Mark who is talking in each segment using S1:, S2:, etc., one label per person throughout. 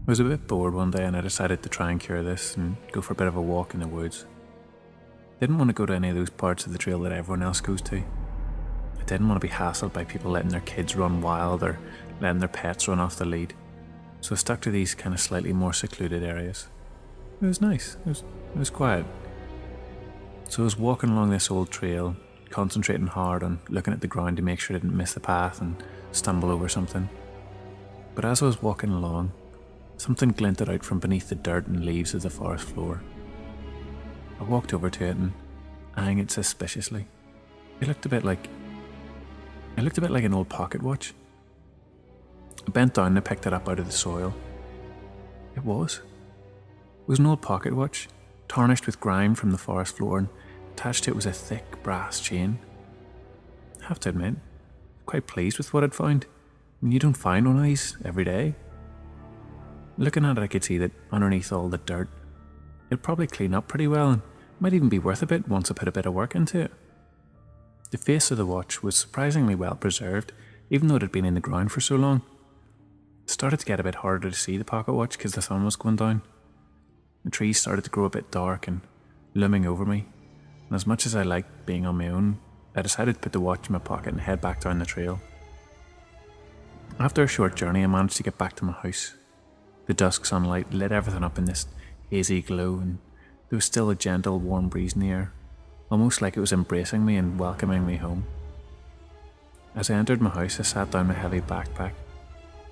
S1: I was a bit bored one day and I decided to try and cure this and go for a bit of a walk in the woods. Didn't want to go to any of those parts of the trail that everyone else goes to. I didn't want to be hassled by people letting their kids run wild or letting their pets run off the lead. So I stuck to these kind of slightly more secluded areas. It was nice. It was quiet. So I was walking along this old trail, concentrating hard on looking at the ground to make sure I didn't miss the path and stumble over something. But as I was walking along, something glinted out from beneath the dirt and leaves of the forest floor. I walked over to it and eyeing it suspiciously. It looked a bit like an old pocket watch. I bent down and I picked it up out of the soil. It was an old pocket watch, tarnished with grime from the forest floor, and attached to it was a thick brass chain. I have to admit, quite pleased with what I'd found. I mean, you don't find one of these every day. Looking at it, I could see that underneath all the dirt, it'd probably clean up pretty well and might even be worth a bit once I put a bit of work into it. The face of the watch was surprisingly well preserved, even though it had been in the ground for so long. It started to get a bit harder to see the pocket watch because the sun was going down. The trees started to grow a bit dark and looming over me, and as much as I liked being on my own, I decided to put the watch in my pocket and head back down the trail. After a short journey, I managed to get back to my house. The dusk sunlight lit everything up in this hazy glow, and there was still a gentle, warm breeze in the air, almost like it was embracing me and welcoming me home. As I entered my house, I sat down my heavy backpack,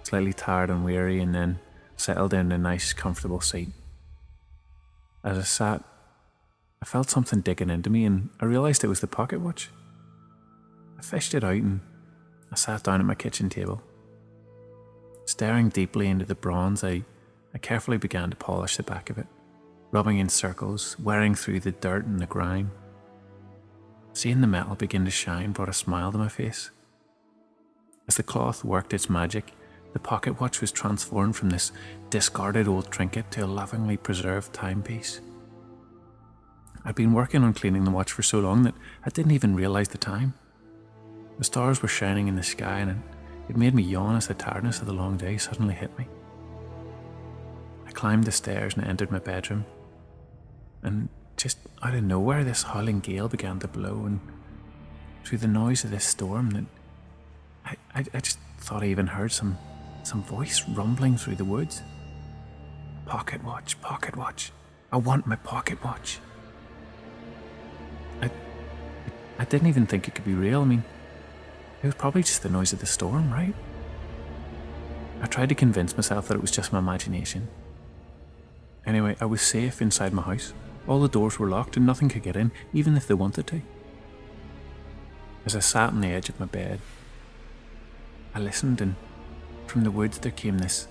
S1: slightly tired and weary, and then settled in a nice, comfortable seat. As I sat, I felt something digging into me, and I realised it was the pocket watch. I fished it out and I sat down at my kitchen table. Staring deeply into the bronze, I carefully began to polish the back of it, rubbing in circles, wearing through the dirt and the grime. Seeing the metal begin to shine brought a smile to my face. As the cloth worked its magic, the pocket watch was transformed from this discarded old trinket to a lovingly preserved timepiece. I'd been working on cleaning the watch for so long that I didn't even realise the time. The stars were shining in the sky, and it made me yawn as the tiredness of the long day suddenly hit me. I climbed the stairs and entered my bedroom, and just out of nowhere this howling gale began to blow, and through the noise of this storm that I just thought I even heard some voice rumbling through the woods. Pocket watch, I want my pocket watch. I didn't even think it could be real. I mean, it was probably just the noise of the storm, right? I tried to convince myself that it was just my imagination. Anyway, I was safe inside my house. All the doors were locked and nothing could get in, even if they wanted to. As I sat on the edge of my bed, I listened, and from the woods there came this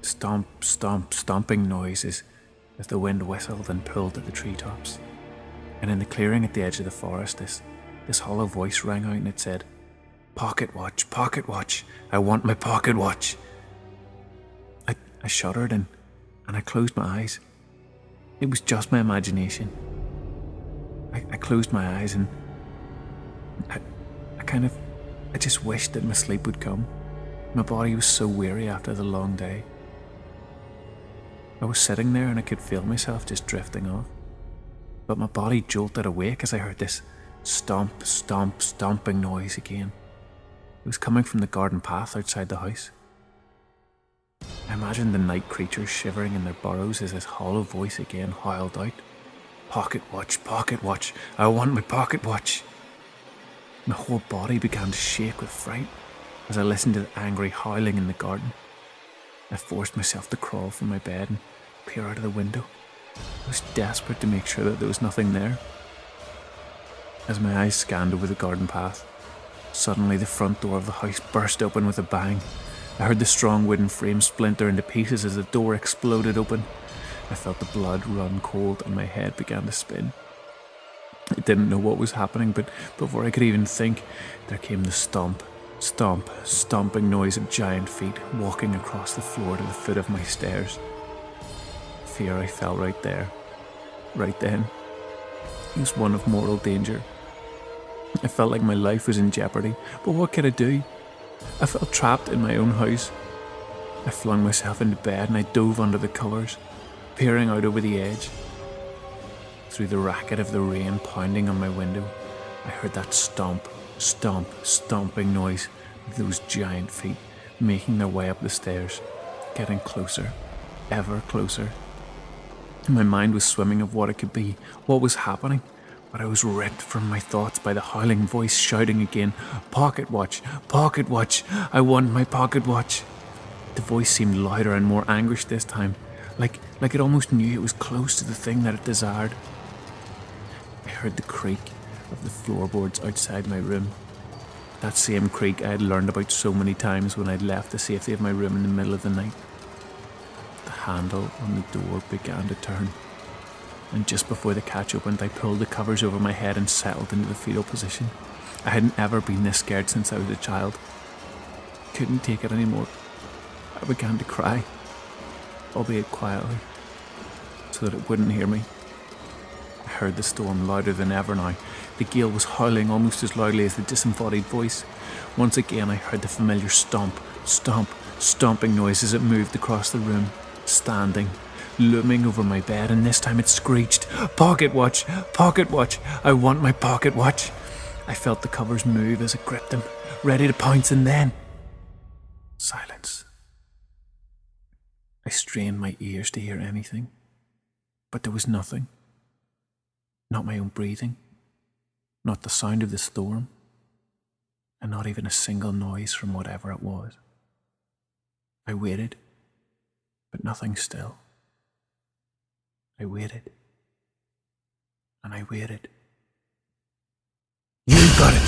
S1: stomping noise as the wind whistled and pulled at the treetops. And in the clearing at the edge of the forest, this hollow voice rang out and it said, pocket watch, I want my pocket watch. I shuddered and I closed my eyes. It was just my imagination. I closed my eyes and I just wished that my sleep would come. My body was so weary after the long day. I was sitting there and I could feel myself just drifting off. But my body jolted awake as I heard this stomping noise again. It was coming from the garden path outside the house. I imagined the night creatures shivering in their burrows as this hollow voice again howled out, pocket watch, I want my pocket watch. My whole body began to shake with fright as I listened to the angry howling in the garden. I forced myself to crawl from my bed and peer out of the window. I was desperate to make sure that there was nothing there. As my eyes scanned over the garden path, suddenly the front door of the house burst open with a bang. I heard the strong wooden frame splinter into pieces as the door exploded open. I felt the blood run cold and my head began to spin. I didn't know what was happening, but before I could even think, there came the stomping noise of giant feet walking across the floor to the foot of my stairs. Fear I felt right there, right then. It was one of mortal danger. I felt like my life was in jeopardy, but what could I do? I felt trapped in my own house. I flung myself into bed and I dove under the covers, peering out over the edge. Through the racket of the rain pounding on my window, I heard that stomping noise of those giant feet making their way up the stairs, getting closer, ever closer. My mind was swimming of what it could be, what was happening, but I was ripped from my thoughts by the howling voice shouting again, "Pocketwatch, Pocketwatch, I want my Pocketwatch." The voice seemed louder and more anguished this time, like it almost knew it was close to the thing that it desired. I heard the creak of the floorboards outside my room. That same creak I had learned about so many times when I'd left the safety of my room in the middle of the night. The handle on the door began to turn, and just before the catch opened, I pulled the covers over my head and settled into the fetal position. I hadn't ever been this scared since I was a child. Couldn't take it anymore. I began to cry, albeit quietly, so that it wouldn't hear me. I heard the storm louder than ever now. The gale was howling almost as loudly as the disembodied voice. Once again I heard the familiar stomping noise as it moved across the room, standing, looming over my bed, and this time it screeched, "Pocketwatch, Pocketwatch, I want my Pocketwatch." I felt the covers move as it gripped them, ready to pounce, and then silence. I strained my ears to hear anything, but there was nothing. Not my own breathing, not the sound of the storm, and not even a single noise from whatever it was. I waited, but nothing still. I waited, and I waited. "You got it!